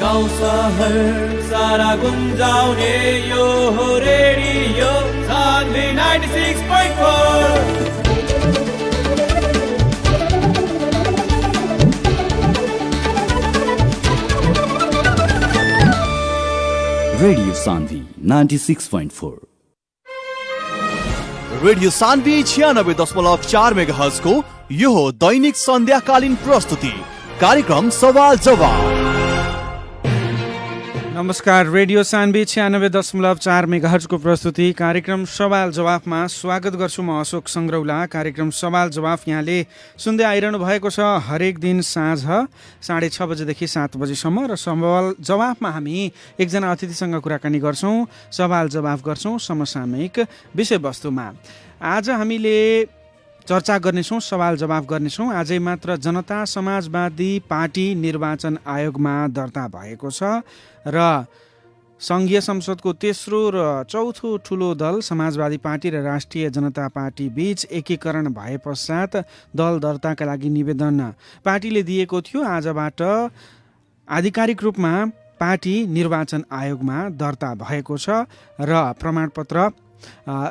गाउँ सहर सारा गुन्जाउने यो हो radio Sanvi 96.4। Radio Sanvi 96.4। Radio Sanvi 96.4 megahertz को यो हो दैनिक सन्ध्याकालीन प्रस्तुति कार्यक्रम सवाल जवाब। नमस्कार, रेडियो सान्वी 96.4 मेगाहर्जको प्रस्तुति कार्यक्रम सवाल जवाफमा स्वागत गर्छु। म अशोक सङ्ग्रौला। कार्यक्रम सवाल जवाफ यहाँले सुन्दै आइरहनु भएको छ हरेक दिन साँझ 6:30 बजेदेखि 7 बजीसम्म। र सवाल जवाफमा हामी एकजना अतिथिसँग कुराकानी गर्छौँ, सवाल जवाफ गर्छौँ समसामयिक विषयवस्तुमा। आज हामीले चर्चा गर्नेछौँ, सवाल जवाफ गर्नेछौँ। आजै मात्र जनता समाजवादी पार्टी निर्वाचन आयोगमा दर्ता भएको छ र सङ्घीय संसदको तेस्रो र चौथो ठुलो दल समाजवादी पार्टी र राष्ट्रिय जनता पार्टी बीच एकीकरण भए पश्चात दल दर्ताका लागि निवेदन पार्टीले दिएको थियो। आजबाट आधिकारिक रूपमा पार्टी निर्वाचन आयोगमा दर्ता भएको छ र प्रमाणपत्र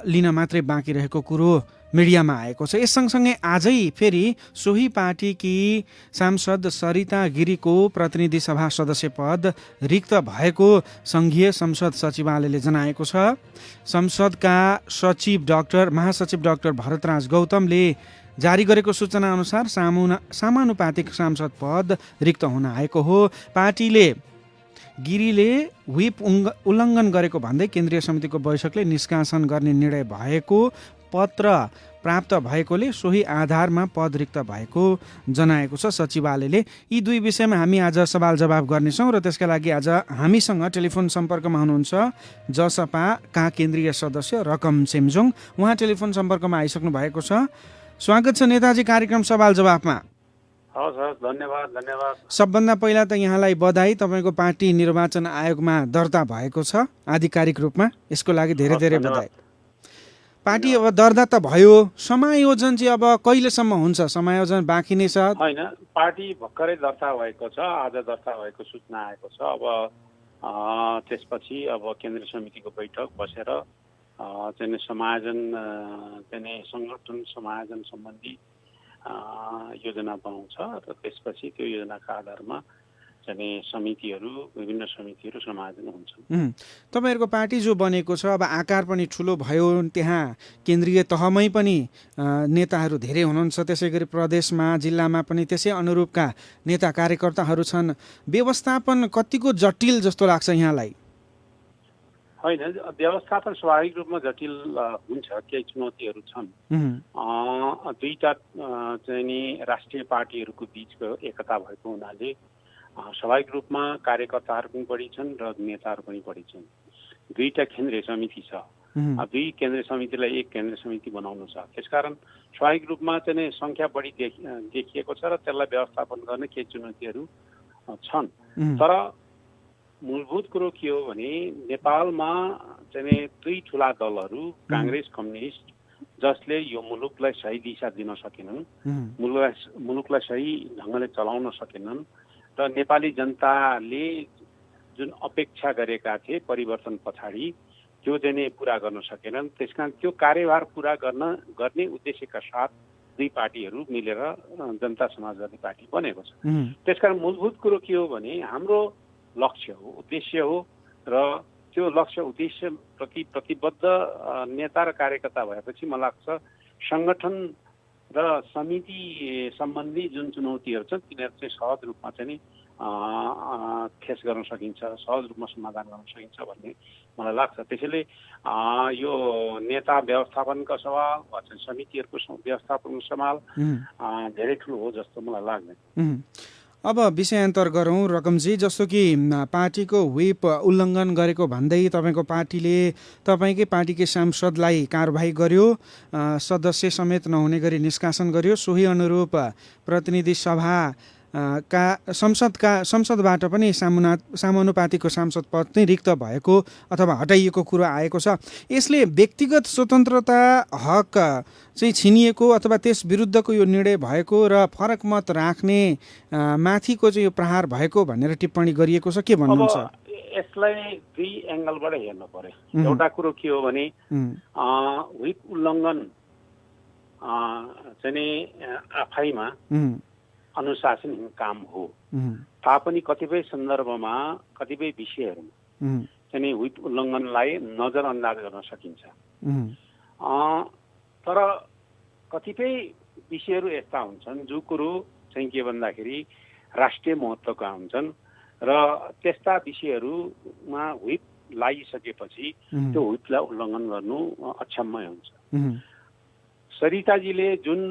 लिन मात्रै बाँकी रहेको कुरो मिडियामा आएको छ। यस सँगसँगै आजै फेरि सोही पार्टीकी सांसद सरिता गिरीको प्रतिनिधि सभा सदस्य पद रिक्त भएको सङ्घीय संसद सचिवालयले जनाएको छ। संसदका महासचिव डाक्टर भरतराज गौतमले जारी गरेको सूचना अनुसार समानुपातिक सांसद पद रिक्त हुन आएको हो। पार्टीले गिरीले व्हिप उल्लङ्घन गरेको भन्दै केन्द्रीय समितिको बैठकले निष्कासन गर्ने निर्णय भएको पत्र प्राप्त भएकोले सोही आधारमा पद रिक्त भएको जनाएको छ सचिवालयले। यी दुई विषयमा हामी आज सवाल जवाफ गर्नेछौँ र त्यसका लागि आज हामीसँग टेलिफोन सम्पर्कमा हुनुहुन्छ जसपाका केन्द्रीय सदस्य रकम सेम्जोङ। उहाँ टेलिफोन सम्पर्कमा आइसक्नु भएको छ। स्वागत छ नेताजी कार्यक्रम सवाल जवाफमा। हस्, धन्यवाद। सबभन्दा पहिला त यहाँलाई बधाई, तपाईँको पार्टी निर्वाचन आयोगमा दर्ता भएको छ आधिकारिक रूपमा। यसको लागि धेरै धेरै बधाई। पार्टी अब दर्ता त भयो, समायोजन चाहिँ अब कहिलेसम्म हुन्छ? समायोजन बाँकी नै छ? होइन, पार्टी भर्खरै दर्ता भएको छ, आज दर्ता भएको सूचना आएको छ। अब त्यसपछि अब केन्द्रीय समितिको बैठक बसेर चाहिँ समायोजन चाहिँ सङ्गठन समायोजन सम्बन्धी योजना बनाउँछ र त्यसपछि त्यो योजनाका आधारमा चाहिँ विभिन्न समितिहरू समायोजन हुन्छन्। तपाईँहरूको पार्टी जो बनेको छ, अब आकार पनि ठुलो भयो, त्यहाँ केन्द्रीय तहमै पनि नेताहरू धेरै हुनुहुन्छ, त्यसै गरी प्रदेशमा जिल्लामा पनि त्यसै अनुरूपका नेता कार्यकर्ताहरू छन्। व्यवस्थापन कतिको जटिल जस्तो लाग्छ यहाँलाई? होइन, व्यवस्थापन स्वाभाविक रूपमा जटिल हुन्छ, केही चुनौतीहरू छन्। दुईटा चाहिँ नि राष्ट्रिय पार्टीहरूको बिचको एकता भएको हुनाले स्वाभाविक रूपमा कार्यकर्ताहरू पनि बढी छन् र नेताहरू पनि बढी छन्। दुईटा केन्द्रीय समिति छ, दुई केन्द्रीय समितिलाई एक केन्द्रीय समिति बनाउनु छ। त्यसकारण स्वाभाविक रूपमा चाहिँ सङ्ख्या बढी देखिएको छ र त्यसलाई व्यवस्थापन गर्ने केही चुनौतीहरू छन्। तर मूलभूत कुरो के हो भने नेपालमा चाहिँ दुई ठुला दलहरू काङ्ग्रेस कम्युनिस्ट जसले यो मुलुकलाई सही दिशा दिन सकेनन्, मुलुकलाई सही ढङ्गले चलाउन सकेनन् र नेपाली जनताले जुन अपेक्षा गरेका थिए परिवर्तन पछाडि त्यो चाहिँ पुरा गर्न सकेनन्। त्यसकारण त्यो कार्यभार पुरा गर्ने उद्देश्यका साथ दुई पार्टीहरू मिलेर जनता समाजवादी पार्टी बनेको छ। त्यसकारण मूलभूत कुरो के हो भने हाम्रो लक्ष्य हो, उद्देश्य हो र त्यो लक्ष्य उद्देश्य प्रति प्रतिबद्ध नेता र कार्यकर्ता भएपछि मलाई लाग्छ सङ्गठन र समिति सम्बन्धी जुन चुनौतीहरू छन् तिनीहरू चाहिँ सहज रूपमा चाहिँ फेस गर्न सकिन्छ, सहज रूपमा समाधान गर्न सकिन्छ भन्ने मलाई लाग्छ। त्यसैले यो नेता व्यवस्थापनका सवाल वा चाहिँ समितिहरूको व्यवस्थापनको सवाल धेरै ठुलो हो जस्तो मलाई लाग्दैन। अब विषयान्तर गरौँ रकमजी, जस्तो कि पार्टीको व्हिप उल्लङ्घन गरेको भन्दै तपाईँको पार्टीले तपाईँकै पार्टीकै सांसदलाई कारबाही गर्यो, सदस्य समेत नहुने गरी निष्कासन गर्यो। सोही अनुरूप प्रतिनिधि सभा संसदबाट पनि समानुपातिकको सांसद पद चाहिँ रिक्त भएको अथवा हटाइएको कुरो आएको छ। यसले व्यक्तिगत स्वतन्त्रता हक चाहिँ छिनिएको अथवा त्यस विरुद्धको यो निर्णय भएको र फरक मत राख्ने माथिको चाहिँ यो प्रहार भएको भनेर टिप्पणी गरिएको छ। के भन्नुहुन्छ? यसलाई दुई एङ्गलबाट हेर्नु पर्यो। एउटा कुरो के हो भने व्हिप उल्लङ्घन चाहिँ आफैमा अनुशासनहीन काम हो तापनि कतिपय सन्दर्भमा कतिपय विषयहरूमा चाहिँ व्हिप उल्लङ्घनलाई नजरअन्दाज गर्न सकिन्छ। तर कतिपय विषयहरू यस्ता हुन्छन् जो कुरो चाहिँ के भन्दाखेरि राष्ट्रिय महत्त्वका हुन्छन् र त्यस्ता विषयहरूमा व्हिप लागिसकेपछि त्यो व्हिपलाई उल्लङ्घन गर्नु अक्षम्य हुन्छ। सरिताजीले जुन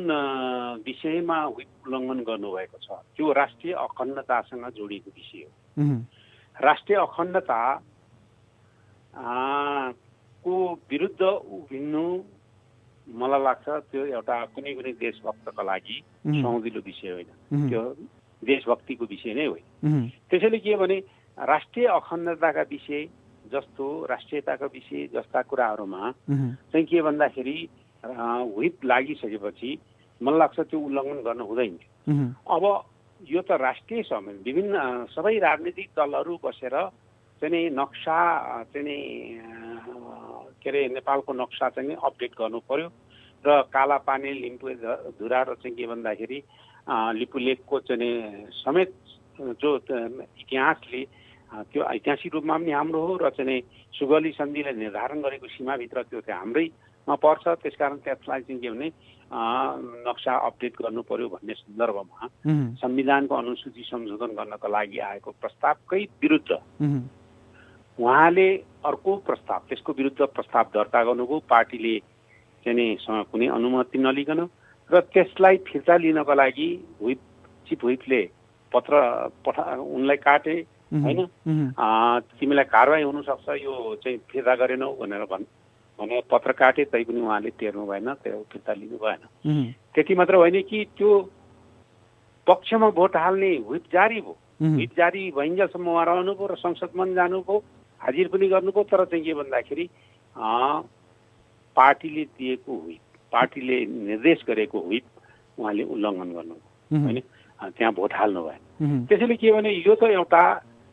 विषयमा व्हिप उल्लङ्घन गर्नुभएको छ त्यो राष्ट्रिय अखण्डतासँग जोडिएको विषय हो। राष्ट्रिय अखण्डता को विरुद्ध उभिन्नु मलाई लाग्छ त्यो एउटा कुनै कुनै देशभक्तका लागि सौँदिलो विषय होइन, त्यो देशभक्तिको विषय नै होइन। त्यसैले के भने राष्ट्रिय अखण्डताका विषय जस्तो राष्ट्रियताका विषय जस्ता कुराहरूमा चाहिँ के भन्दाखेरि व्हिप लागिसकेपछि मलाई लाग्छ त्यो उल्लङ्घन गर्न हुँदैन। अब यो त राष्ट्रिय सम्मेलन विभिन्न सबै राजनीतिक दलहरू बसेर चाहिँ नक्सा चाहिँ के अरे नेपालको नक्सा चाहिँ अपडेट गर्नु पर्यो र कालापानी लिम्बू धुरा र चाहिँ के भन्दाखेरि लिपुलेखको चाहिँ समेत जो इतिहासले त्यो ऐतिहासिक रूपमा पनि हाम्रो हो र चाहिँ सुगौली सन्धिले निर्धारण गरेको सीमाभित्र त्यो चाहिँ हाम्रैमा पर्छ। त्यसकारण त्यसलाई चाहिँ के भने नक्सा अपडेट गर्नु पर्यो भन्ने सन्दर्भमा संविधानको अनुसूची संशोधन गर्नको लागि आएको प्रस्तावकै विरुद्ध उहाँले अर्को प्रस्ताव त्यसको विरुद्ध प्रस्ताव दर्ता गर्नुभयो। पार्टीले चाहिँ कुनै अनुमति नलिकन र त्यसलाई फिर्ता लिनको लागि चिफ व्हिपले पत्र उनलाई काटे होइन, तिमीलाई कारवाही हुनसक्छ यो चाहिँ फिर्ता गरेनौ भनेर भनेर पत्र काटे तैपनि उहाँले टेर्नु भएन, त्यो फिर्ता लिनु भएन। त्यति मात्र होइन कि त्यो पक्षमा भोट हाल्ने व्हिप जारी भयो। व्हिप जारी भइन्जेलसम्म उहाँ रहनुभयो र संसदमा पनि जानुभयो, हाजिर पनि गर्नुभयो। तर चाहिँ के भन्दाखेरि पार्टीले दिएको व्हिप, पार्टीले निर्देश गरेको व्हिप उहाँले उल्लङ्घन गर्नुभयो होइन, त्यहाँ भोट हाल्नु भएन। त्यसैले के भने यो त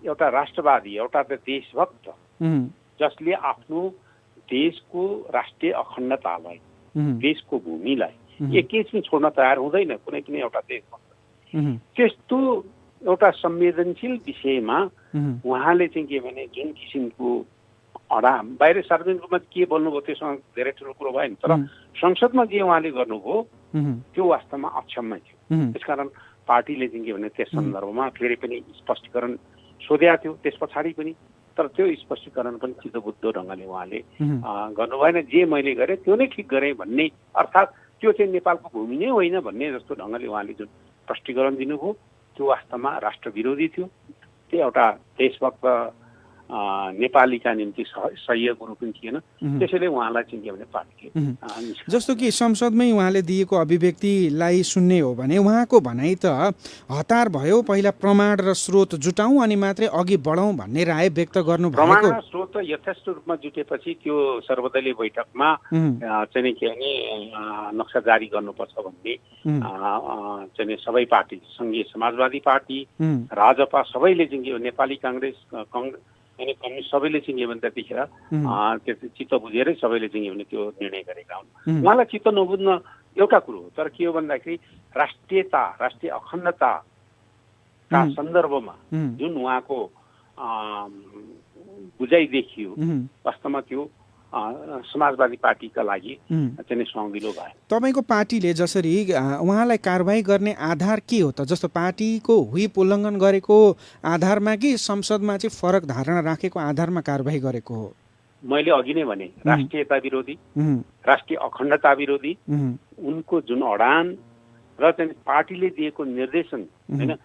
एउटा राष्ट्रवादी, एउटा त देशभक्त जसले आफ्नो देशको राष्ट्रिय अखण्डतालाई, देशको भूमिलाई एकैछिन छोड्न तयार हुँदैन कुनै पनि एउटा देशभक्त। त्यस्तो एउटा संवेदनशील विषयमा उहाँले चाहिँ के भने जुन किसिमको बाहिर सार्वजनिक रूपमा के बोल्नुभयो त्यसमा धेरै ठुलो कुरो भएन, तर संसदमा जे उहाँले गर्नुभयो त्यो वास्तवमा अक्षम्य थियो। त्यसकारण पार्टीले चाहिँ के भने त्यस सन्दर्भमा फेरि पनि स्पष्टीकरण सोधेको थियो त्यस पछाडि पनि, तर त्यो स्पष्टीकरण पनि चित्तबुद्ध ढङ्गले उहाँले गर्नु भएन। जे मैले गरेँ त्यो नै ठिक गरेँ भन्ने, अर्थात् त्यो चाहिँ नेपालको भूमि नै होइन भन्ने जस्तो ढङ्गले उहाँले जुन स्पष्टीकरण दिनुभयो त्यो वास्तवमा राष्ट्र विरोधी थियो। त्यो एउटा देशभक्त नेपालीका निम्ति सह्य कुरो पनि थिएन। त्यसैले उहाँलाई चाहिँ के भने पार्टीले जस्तो कि संसदमै उहाँले दिएको अभिव्यक्तिलाई सुन्ने हो भने उहाँको भनाइ त हतार भयो, पहिला प्रमाण र स्रोत जुटाउँ अनि मात्रै अघि बढौँ भन्ने राय व्यक्त गर्नु भएको। प्रमाण र स्रोत यथेष्ट रूपमा जुटेपछि त्यो सर्वदलीय बैठकमा चाहिँ के भने नक्सा जारी गर्नुपर्छ भन्ने चाहिँ सबै पार्टी, सङ्घीय समाजवादी पार्टी, राजपा सबैले चाहिँ नेपाली काङ्ग्रेस अनि कम्युनिस्ट सबैले चाहिँ के भने त्यतिखेर त्यो चित्त बुझेरै सबैले चाहिँ के भने त्यो निर्णय गरेका हुन्। उहाँलाई चित्त नबुझ्न एउटा कुरो हो, तर के हो भन्दाखेरि राष्ट्रियता, राष्ट्रिय अखण्डताका सन्दर्भमा जुन उहाँको बुझाइ देखियो वास्तवमा त्यो समाजवादी पार्टीका लागि चाहिँ सुहाउँदिलो भयो। तपाईँको पार्टीले जसरी उहाँलाई कारबाही गर्ने आधार के हो त? जस्तो पार्टीको व्हिप उल्लङ्घन गरेको आधारमा कि संसदमा चाहिँ फरक धारणा राखेको आधारमा कारबाही गरेको हो? मैले अघि नै भने राष्ट्रियता विरोधी, राष्ट्रिय अखण्डता विरोधी उनको जुन अडान र चाहिँ पार्टीले दिएको निर्देशन होइन,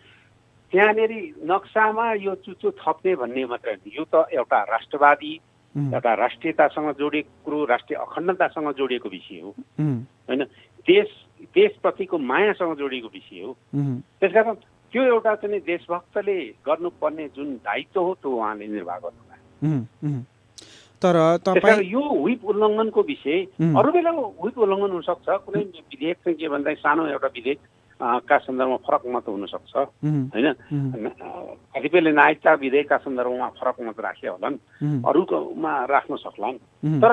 त्यहाँनिर नक्सामा यो चुचो थप्ने भन्ने मात्र होइन, यो त एउटा राष्ट्रवादी, एउटा राष्ट्रियतासँग जोडिएको कुरो, राष्ट्रिय अखण्डतासँग जोडिएको विषय हो होइन, देशप्रतिको मायासँग जोडिएको विषय हो। त्यसकारण त्यो एउटा चाहिँ देशभक्तले गर्नुपर्ने जुन दायित्व हो त्यो उहाँले निर्वाह गर्नुभयो। तर त्यसकारण यो व्हिप उल्लङ्घनको विषय अरू बेला व्हिप उल्लङ्घन हुनसक्छ, कुनै विधेयक चाहिँ के भन्दा सानो एउटा विधेयक का सन्दर्भमा फरक मत हुनसक्छ होइन, कतिपयले नागरिकता विधेयकका सन्दर्भमा फरक मत राखे होलान्, अरूमा राख्न सक्लान्, तर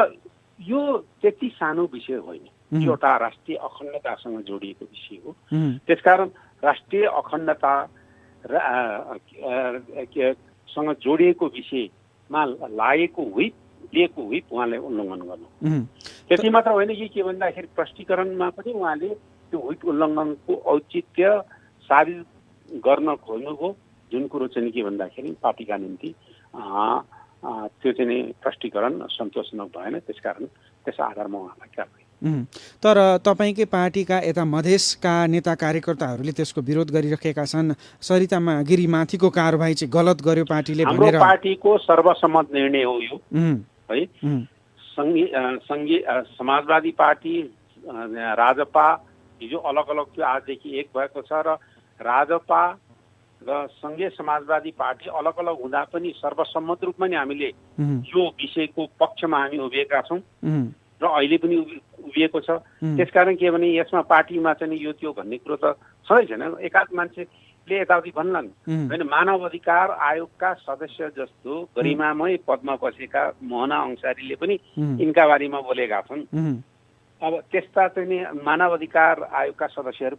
यो त्यति सानो विषय होइन, यो एउटा राष्ट्रिय अखण्डतासँग जोडिएको विषय हो। त्यसकारण राष्ट्रिय अखण्डता सँग जोडिएको विषयमा लागेको व्हिप दिएको व्हिप उहाँले उल्लङ्घन गर्नु। त्यति मात्र होइन कि के भन्दाखेरि प्रष्टीकरणमा पनि उहाँले त्यो व्हिप उल्लङ्घनको औचित्य साबित गर्न खोज्नुभयो, जुन कुरो चाहिँ के भन्दाखेरि पार्टीका निम्ति त्यो चाहिँ प्रष्टीकरण सन्तोषजनक भएन, त्यसकारण त्यस आधारमा उहाँलाई कारबाही। तर तपाईँकै पार्टीका यता मधेसका नेता कार्यकर्ताहरूले त्यसको विरोध गरिरहेका छन्। सरिता गिरीमाथिको कारबाही चाहिँ गलत गर्यो पार्टीले भनेर। हाम्रो पार्टीको सर्वसम्मत निर्णय हो यो है। संघीय समाजवादी पार्टी, राजपा हिजो अलग अलग थियो, आजदेखि एक भएको छ र राजपा र संघीय समाजवादी पार्टी अलग अलग हुँदा पनि सर्वसम्मत रूपमा नै हामीले यो विषयको पक्षमा हामी उभिएका छौँ र अहिले पनि उभिएको छ। त्यसकारण के भने यसमा पार्टीमा चाहिँ यो त्यो भन्ने कुरो त छँदै छैन। एकाध मान्छेले यताउति भन्लान् होइन, मानव अधिकार आयोगका सदस्य जस्तो गरिमामय पदमा बसेका मोहना अंसारीले पनि यिनका बारेमा बोलेका छन्। अब त्यस्ता चाहिँ मानव अधिकार आयोगका सदस्यहरू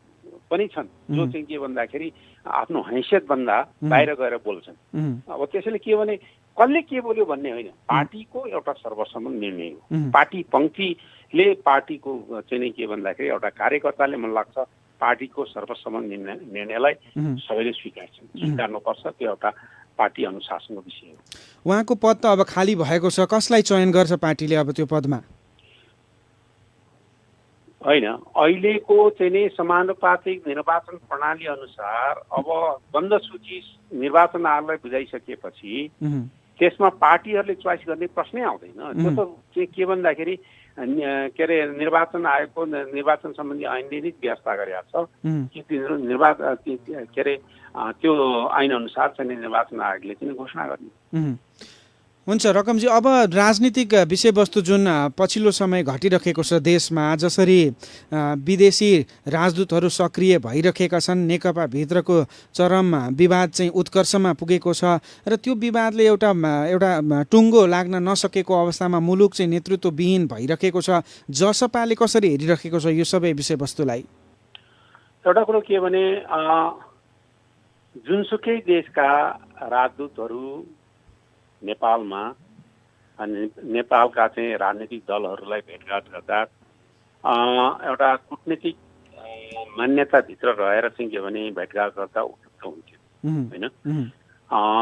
पनि छन् जो चाहिँ के भन्दाखेरि आफ्नो हैसियत भन्दा बाहिर गएर बोल्छन्। अब त्यसैले के भने कसले के बोल्यो भन्ने होइन, पार्टीको एउटा सर्वसम्मत निर्णय हो। पार्टी पङ्क्तिले पार्टीको चाहिँ के भन्दाखेरि एउटा कार्यकर्ताले मन लाग्छ पार्टीको सर्वसम्मत निर्णयलाई सबैले स्वीकार्नुपर्छ, त्यो एउटा पार्टी अनुशासनको विषय हो। उहाँको पद त अब खाली भएको छ, कसलाई चयन गर्छ पार्टीले अब त्यो पदमा? होइन, अहिलेको चाहिँ नि समानुपातिक निर्वाचन प्रणाली अनुसार अब बन्द सूची निर्वाचन आयोगलाई बुझाइसकेपछि त्यसमा पार्टीहरूले चोइस गर्ने प्रश्नै आउँदैन। त्यो त के भन्दाखेरि के अरे निर्वाचन आयोगको निर्वाचन सम्बन्धी ऐनले नै व्यवस्था गरेका छ कि के अरे त्यो ऐन अनुसार चाहिँ निर्वाचन आयोगले चाहिँ घोषणा गर्ने। हुन्छ रकमजी, अब राजनीतिक विषयवस्तु जुन पछिल्लो समय घटिरहेको छ देशमा, जसरी विदेशी राजदूतहरू सक्रिय भइरहेका छन्, नेकपा भित्रको चरम विवाद चाहिँ उत्कर्षमा पुगेको छ र त्यो विवादले एउटा टुङ्गो लाग्न नसकेको अवस्थामा मुलुक चाहिँ नेतृत्वविहीन भइरहेको छ। जसपाले कसरी हेरिरहेको छ यो सबै विषयवस्तुलाई? एउटा कुरो के भने जुनसुकै देशका राजदूतहरू नेपालमा अनि नेपालका चाहिँ राजनीतिक दलहरूलाई भेटघाट गर्दा एउटा कूटनीतिक मान्यताभित्र रहेर चाहिँ के भने भेटघाट गर्दा उपयुक्त हुन्थ्यो होइन।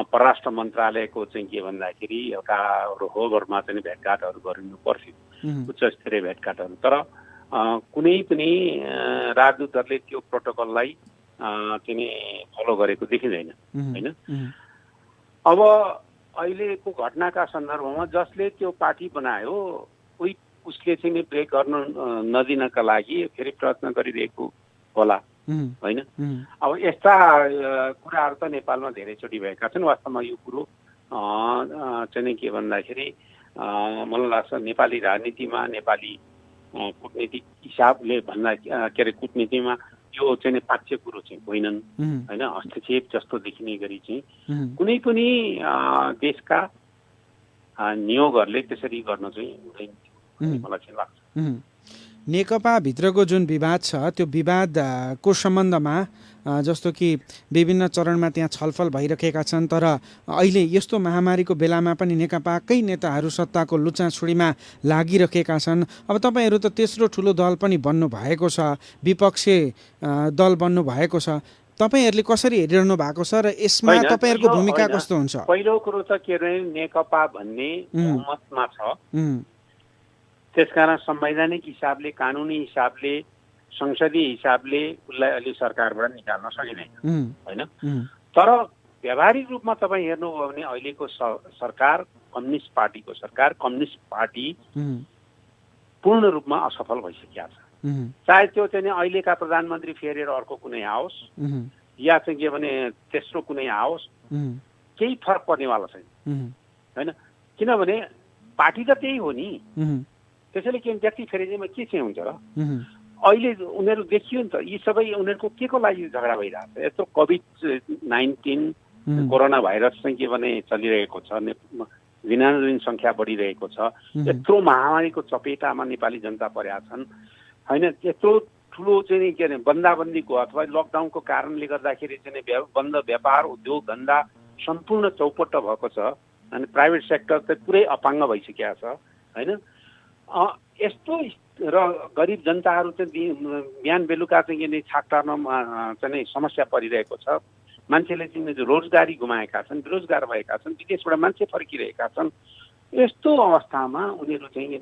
परराष्ट्र मन्त्रालयको चाहिँ के भन्दाखेरि एउटा होगरमा चाहिँ भेटघाटहरू गरिनु पर्थ्यो, उच्च स्तरीय भेटघाटहरू, तर कुनै पनि राजदूतहरूले त्यो प्रोटोकललाई चाहिँ फलो गरेको देखिँदैन होइन। अब अहिलेको घटनाका सन्दर्भमा जसले त्यो पार्टी बनायो उसले चाहिँ ब्रेक गर्न नदिनका लागि फेरि प्रयत्न गरिरहेको होला होइन। अब यस्ता कुराहरू त नेपालमा धेरैचोटि भएका छन्। वास्तवमा यो कुरो चाहिँ के भन्दाखेरि मलाई लाग्छ नेपाली राजनीतिमा, नेपाली कूटनीतिक हिसाबले भन्दा के अरे कूटनीतिमा यो चाहिँ पाच्य कुरो चाहिँ होइनन् होइन। हस्तक्षेप जस्तो देखिने गरी चाहिँ कुनै पनि देशका नियोगहरूले त्यसरी गर्न चाहिँ हुँदैन मलाई चाहिँ लाग्छ। नेकपा भित्रको जुन विवाद छ त्यो विवादको सम्बन्धमा जस्तो कि विभिन्न चरणमा त्यहाँ छलफल भइरहेका छन्, तर अहिले यस्तो महामारीको बेलामा पनि नेकपाकै नेताहरू सत्ताको लुचाछुडीमा लागिरहेका छन्। अब तपाईँहरू त तेस्रो ठुलो दल पनि बन्नु भएको छ, विपक्षी दल बन्नु भएको छ, तपाईँहरूले कसरी हेरिरहनु भएको छ र यसमा तपाईँहरूको भूमिका कस्तो हुन्छ? पहिलो कुरो त के अरे नेकपा भन्ने बहुमतमा छ, त्यसकारण संवैधानिक हिसाबले, कानुनी हिसाबले, संसदीय हिसाबले उसलाई अहिले सरकारबाट निकाल्न सकिँदैन होइन। तर व्यावहारिक रूपमा तपाईँ हेर्नुभयो भने अहिलेको सरकार कम्युनिस्ट पार्टीको सरकार, कम्युनिस्ट पार्टी पूर्ण रूपमा असफल भइसकेका छ। चाहे त्यो चाहिँ अहिलेका प्रधानमन्त्री फेरेर अर्को कुनै आओस् या चाहिँ के भने तेस्रो कुनै आओस् केही फरक पर्नेवाला छैन होइन। किनभने पार्टी त त्यही हो नि, त्यसैले के व्यक्ति फेरि के चाहिँ हुन्छ र। अहिले उनीहरू देखियो नि त, यी सबै उनीहरूको के को लागि झगडा भइरहेको छ। यत्रो कोभिड-19 कोरोना भाइरस चाहिँ के भने चलिरहेको छ, दिनानुदिन सङ्ख्या बढिरहेको छ, यत्रो महामारीको चपेटामा नेपाली जनता परेका छन् होइन। यत्रो ठुलो चाहिँ के अरे बन्दाबन्दीको अथवा लकडाउनको कारणले गर्दाखेरि चाहिँ बन्द व्यापार उद्योग धन्दा सम्पूर्ण चौपट्ट भएको छ अनि प्राइभेट सेक्टर त पुरै अपाङ्ग भइसकेको छ होइन। यस्तो र गरिब जनताहरू चाहिँ बिहान बेलुका चाहिँ छाक टार्नमा चाहिँ समस्या परिरहेको छ। मान्छेले चाहिँ रोजगारी गुमाएका छन्, बेरोजगार भएका छन्, विदेशबाट मान्छे फर्किरहेका छन्। यस्तो अवस्थामा उनीहरू चाहिँ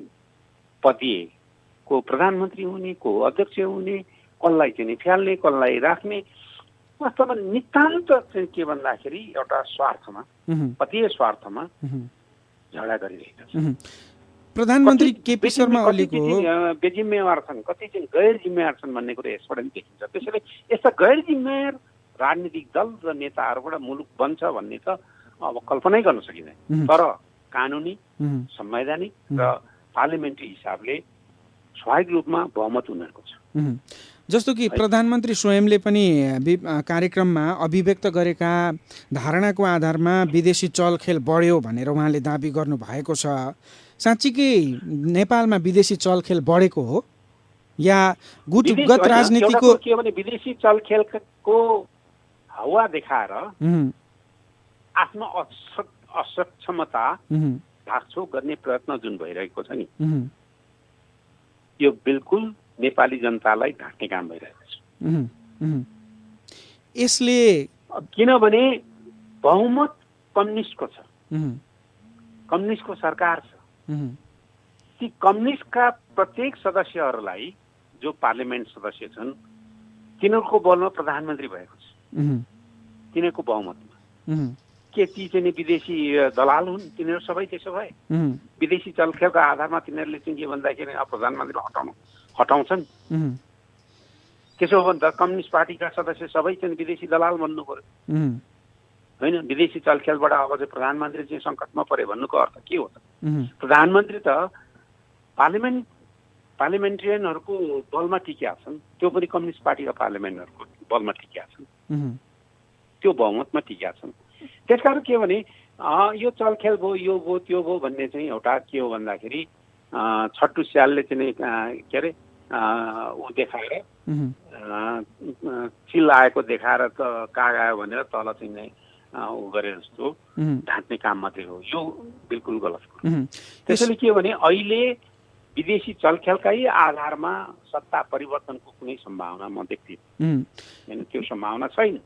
पतिए को प्रधानमन्त्री हुने, को अध्यक्ष हुने, कसलाई चाहिँ फ्याल्ने, कसलाई राख्ने, वास्तवमा नितान्त चाहिँ के भन्दाखेरि एउटा स्वार्थमा, पतिए स्वार्थमा झगडा गरिरहेका छन्। प्रधानमन्त्री केपी शर्मा ओलीको बेजिम्मेवार छन्, कति चाहिँ गैर जिम्मेवार छन् भन्ने कुरा यसबाट पनि देखिन्छ। त्यसैले यस्ता गैर जिम्मेवार राजनीतिक दल र नेताहरूबाट मुलुक बन्छ भन्ने त अब कल्पनै गर्न सकिँदैन। तर कानुनी, संवैधानिक र पार्लियामेन्ट्री हिसाबले स्वाभाविक रूपमा बहुमत उनीहरूको छ। जस्तो कि प्रधानमन्त्री स्वयंले पनि कार्यक्रममा अभिव्यक्त गरेका धारणाको आधारमा विदेशी चलखेल बढ्यो भनेर उहाँले दाबी गर्नुभएको छ। साँच्चीकै नेपालमा विदेशी चलखेल बढेको हो या गुटगत राजनीतिको के भने विदेशी चलखेलको हावा देखाएर आफ्नो असक्षमता ढाकछोप गर्ने प्रयत्न जुन भइरहेको छ नि, यो बिल्कुल नेपाली जनतालाई ढाक्ने काम भइरहेको छ। यसले किनभने बहुमत कम्युनिस्टको छ, कम्युनिस्टको सरकार छ। ती कम्युनिस्टका प्रत्येक सदस्यहरूलाई जो पार्लियामेन्ट सदस्य छन् तिनीहरूको बलमा प्रधानमन्त्री भएको छ, तिनीहरूको बहुमतमा। के ती चाहिँ विदेशी दलाल हुन्? तिनीहरू सबै त्यसो भए विदेशी चलखेलको आधारमा तिनीहरूले चाहिँ के भन्दाखेरि प्रधानमन्त्री हटाउँछन्। त्यसो हो भने त कम्युनिस्ट पार्टीका सदस्य सबै चाहिँ विदेशी दलाल भन्नु पर्यो होइन। विदेशी चलखेलबाट अब चाहिँ प्रधानमन्त्री चाहिँ सङ्कटमा परे भन्नुको अर्थ के हो त? प्रधानमन्त्री त पार्लियामेन्ट्रियनहरूको बलमा टिकेका छन्, त्यो पनि कम्युनिस्ट पार्टीका पार्लियामेन्टहरूको बलमा टिकेका छन्, त्यो बहुमतमा टिकेका छन्। त्यसकारण के भने यो चलखेल भयो, यो भयो, त्यो भयो भन्ने चाहिँ एउटा के हो भन्दाखेरि छट्टु स्यालले चाहिँ के अरे ऊ देखाएर चिल आएको देखाएर त काग आयो भनेर तल चाहिँ ऊ गरे जस्तो ढाँट्ने काम मात्रै हो। यो बिल्कुल गलत कुरो। त्यसैले के भने अहिले विदेशी चलखेलकै आधारमा सत्ता परिवर्तनको कुनै सम्भावना म देख्दिनँ होइन। त्यो सम्भावना छैन।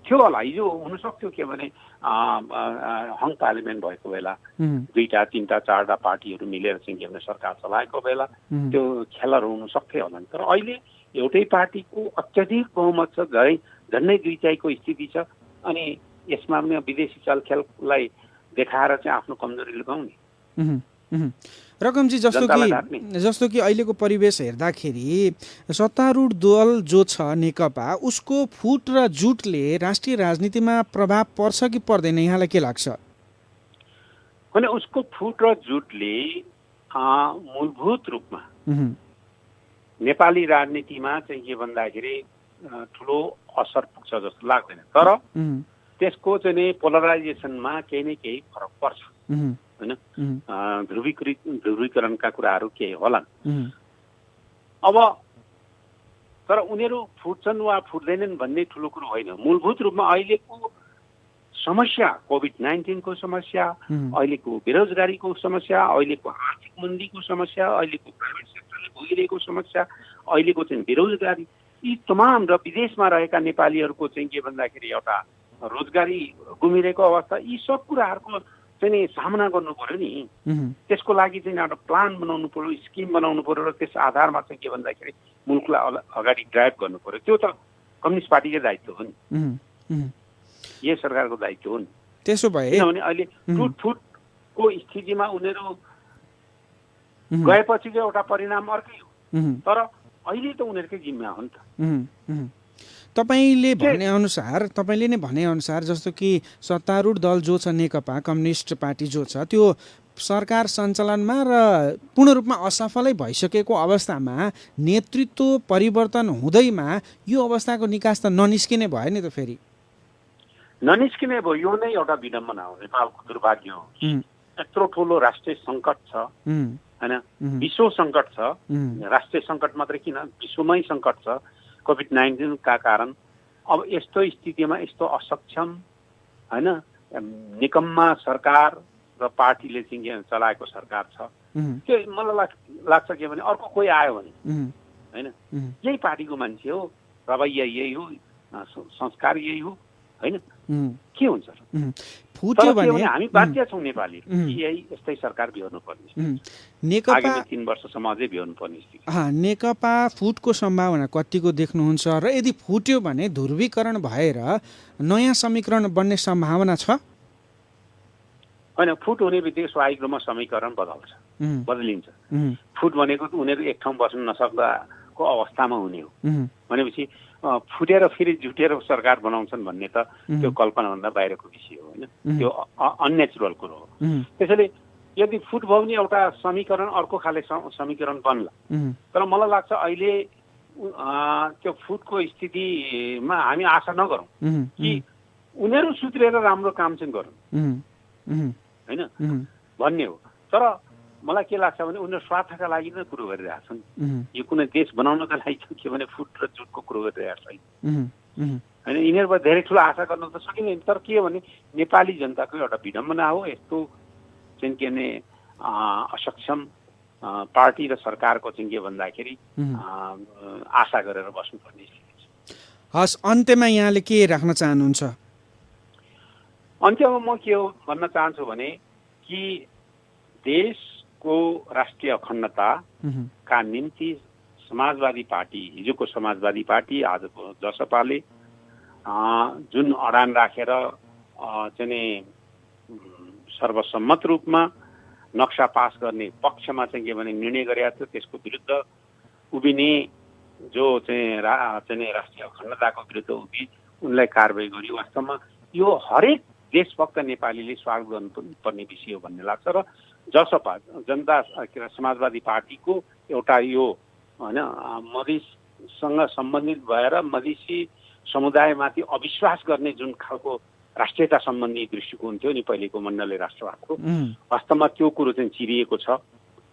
थियो होला, हिजो हुनसक्थ्यो के भने हङ पार्लियामेन्ट भएको बेला 2टा 3टा 4टा पार्टीहरू मिलेर चाहिँ के भने सरकार चलाएको बेला त्यो खेलहरू हुन सक्थ्यो होला। तर अहिले एउटै पार्टीको अत्यधिक बहुमत छ, झन्डै 2/3को स्थिति छ। अनि यसमा पनि विदेशी चलखेललाई देखाएर चाहिँ आफ्नो कमजोरी लुकाउने। रकमजी जस्तो कि अहिलेको परिवेश हेर्दाखेरि सत्तारूढ दल जो छ नेकपा, उसको फुट र जुटले राष्ट्रिय राजनीतिमा प्रभाव पर्छ कि पर्दैन, यहाँलाई के लाग्छ? भने उसको फुट र जुटले मूलभूत रूपमा नेपाली राजनीतिमा चाहिँ के भन्दाखेरि ठुलो असर पुग्छ जस्तो लाग्दैन। तर त्यसको चाहिँ पोलराइजेसनमा केही न केही फरक पर्छ होइन। ध्रुवीकरणका कुराहरू केही होलान्। अब तर उनीहरू फुट्छन् वा फुट्दैनन् भन्ने ठुलो कुरो होइन। मूलभूत रूपमा अहिलेको समस्या, कोभिड-19 को समस्या, अहिलेको बेरोजगारीको समस्या, अहिलेको आर्थिक मन्दीको समस्या, अहिलेको प्राइभेट सेक्टरले भोगिरहेको समस्या, अहिलेको चाहिँ बेरोजगारी, यी तमाम र विदेशमा रहेका नेपालीहरूको चाहिँ के भन्दाखेरि एउटा रोजगारी गुमिरहेको अवस्था, यी सब कुराहरूको चाहिँ सामना गर्नु पर्यो नि। त्यसको लागि चाहिँ एउटा प्लान बनाउनु पर्यो, स्किम बनाउनु पर्यो र त्यस आधारमा चाहिँ के भन्दाखेरि मुलुकलाई अगाडि ड्राइभ गर्नु पर्यो। त्यो त कम्युनिस्ट पार्टीकै दायित्व हो नि, यो सरकारको दायित्व हो नि। त्यसो भए किनभने अहिले टुटफुटको स्थितिमा उनीहरू गएपछिको एउटा परिणाम अर्कै हो। तर अहिले त उनीहरूकै जिम्मा हो नि त। तपाईँले नै भनेअनुसार जस्तो कि सत्तारूढ दल जो छ नेकपा कम्युनिस्ट पार्टी जो छ त्यो सरकार सञ्चालनमा र पूर्ण रूपमा असफलै भइसकेको अवस्थामा नेतृत्व परिवर्तन हुँदैमा यो अवस्थाको निकास त ननिस्किने भयो नि त फेरि ननिस्किने भयो। यो नै एउटा विडम्बना हो, नेपालको दुर्भाग्य हो। यत्रो ठुलो राष्ट्रिय सङ्कट छ होइन, विश्व सङ्कट छ, राष्ट्रिय सङ्कट मात्रै किन विश्वमै सङ्कट छ कोभिड-19 का कारण। अब यस्तो स्थितिमा यस्तो असक्षम होइन निकम्मा सरकार र पार्टीले चाहिँ चलाएको सरकार छ, त्यो मलाई लाग्छ के भने अर्को कोही आयो भने होइन यही पार्टीको मान्छे हो, रवैया यही हो, संस्कार यही हो होइन, के हुन्छ फुट्यो भने हामी बाध्य छौँ नेपाली यही यस्तै सरकार बिहोर्नु पर्ने, नेकपा 3 वर्षसम्म अझै बिहोर्नु पर्ने स्थिति। नेकपा फुटको सम्भावना कतिको देख्नुहुन्छ र यदि फुट्यो भने ध्रुवीकरण भएर नयाँ समीकरण बन्ने सम्भावना छ? होइन, फुट हुने बित्तिकै स्वाभाविक रूपमा समीकरण बदलिन्छ। फुट भनेको उनीहरू एक ठाउँ बस्न नसक्दाको अवस्थामा हुने हो भनेपछि फुटेर फेरि जुटेर सरकार बनाउँछन् भन्ने त त्यो कल्पनाभन्दा बाहिरको विषय हो होइन, त्यो अननेचुरल कुरो हो। त्यसैले यदि फुट भयो भने एउटा समीकरण अर्को खाले समीकरण बन्ला, तर मलाई लाग्छ अहिले त्यो फुटको स्थितिमा हामी आशा नगरौँ कि उनीहरू सुध्रेर राम्रो काम चाहिँ गरौँ होइन भन्ने हो। तर मलाई के लाग्छ भने उनीहरू स्वार्थका लागि नै कुरो गरिरहेछन्, यो कुनै देश बनाउनका लागि के भने फुट र जुटको कुरो गरिरहेको छैन होइन। यिनीहरूबाट धेरै ठुलो आशा गर्न त सकिँदैन, तर के भने नेपाली जनताको एउटा विडम्बना हो यस्तो चाहिँ के भने असक्षम पार्टी र सरकारको चाहिँ के भन्दाखेरि आशा गरेर बस्नुपर्ने स्थिति छ। हस्, अन्त्यमा यहाँले के राख्न चाहनुहुन्छ? अन्त्यमा म के हो भन्न चाहन्छु भने कि देशको राष्ट्रिय अखण्डताका निम्ति समाजवादी पार्टी, हिजोको समाजवादी पार्टी आजको जसपाले जुन अडान राखेर चाहिँ सर्वसम्मत रूपमा नक्सा पास गर्ने पक्षमा चाहिँ के भने निर्णय गरेको थियो, त्यसको विरुद्ध उभिने जो चाहिँ राष्ट्रिय अखण्डताको विरुद्ध उनलाई कारबाही गरियो। वास्तवमा यो हरेक देशभक्त नेपालीले स्वागत गर्नुपर्ने विषय हो भन्ने लाग्छ र जसपा जनता समाजवादी पार्टीको एउटा यो होइन मधेससँग सम्बन्धित भएर मधेसी समुदायमाथि अविश्वास गर्ने जुन खालको राष्ट्रियता सम्बन्धी दृष्टिकोण थियो नि पहिलेको मण्डले राष्ट्रवादको, वास्तवमा त्यो कुरो चाहिँ चिरिएको छ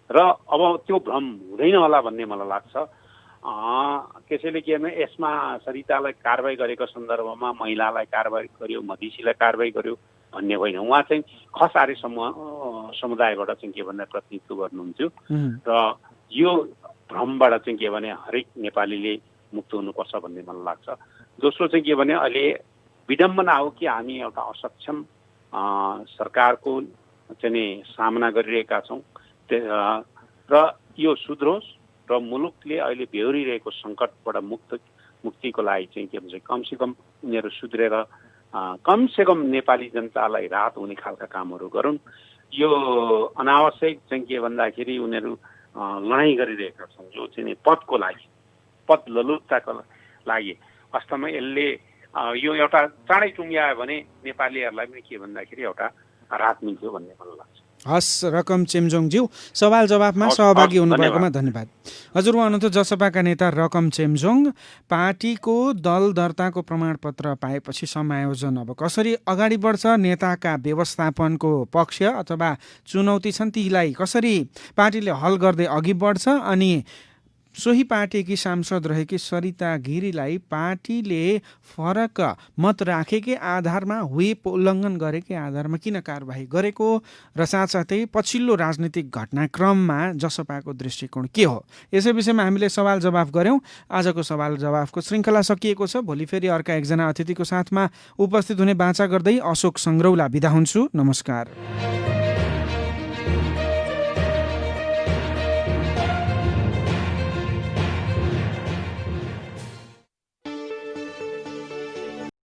र अब त्यो भ्रम हुँदैन होला भन्ने मलाई लाग्छ। त्यसैले के भने यसमा सरितालाई कारबाही गरेको सन्दर्भमा महिलालाई कारबाही गर्यो, मधेसीलाई कारबाही गर्यो भन्ने होइन, उहाँ चाहिँ खस आर्य समुदायबाट चाहिँ के भन्दा प्रतिनिधित्व गर्नुहुन्थ्यो र यो भ्रमबाट चाहिँ के भने हरेक नेपालीले मुक्त हुनुपर्छ भन्ने मलाई लाग्छ। दोस्रो चाहिँ के भने अहिले विडम्बना हो कि हामी एउटा असक्षम सरकारको चाहिँ सामना गरिरहेका छौँ र यो सुध्रोस् र मुलुकले अहिले बेहोरिरहेको सङ्कटबाट मुक्तिको लागि चाहिँ के भन्छ कमसेकम उनीहरू सुध्रेर कमसेकम नेपाली जनतालाई राहत हुने खालका कामहरू गरून्। यो अनावश्यक चाहिँ के भन्दाखेरि उनीहरू लडाइँ गरिरहेका छन् जो चाहिँ पदको लागि, पद ललुपताको लागि। वास्तवमा यसले यो एउटा चाँडै टुङ्ग्यायो भने नेपालीहरूलाई पनि के भन्दाखेरि एउटा राहत मिल्थ्यो भन्ने मलाई लाग्छ। हस्, रकम चेम्जोङज्यू, सवाल जवाफमा सहभागी हुनुभएकोमा धन्यवाद। हजुर, उहाँ हुनुहुन्थ्यो जसपाका नेता रकम चेम्जोङ। पार्टीको दल दर्ताको प्रमाणपत्र पाएपछि समायोजन अब कसरी अगाडि बढ्छ, नेताका व्यवस्थापनको पक्ष अथवा चुनौती छन् तीलाई कसरी पार्टीले हल गर्दै अघि बढ्छ, अनि सोही पार्टीकी सांसद रहेकी सरिता गिरीलाई पार्टीले फरक मत राखेकै आधारमा व्हिप उल्लङ्घन गरेकै आधारमा किन कारबाही गरेको र साथसाथै पछिल्लो राजनीतिक घटनाक्रममा जसपाको दृष्टिकोण के हो, यसै विषयमा हामीले सवाल जवाफ गऱ्यौँ। आजको सवाल जवाफको श्रृङ्खला सकिएको छ। भोलि फेरि अर्का एकजना अतिथिको साथमा उपस्थित हुने बाचा गर्दै अशोक सङ्ग्रौला बिदा हुन्छु। नमस्कार।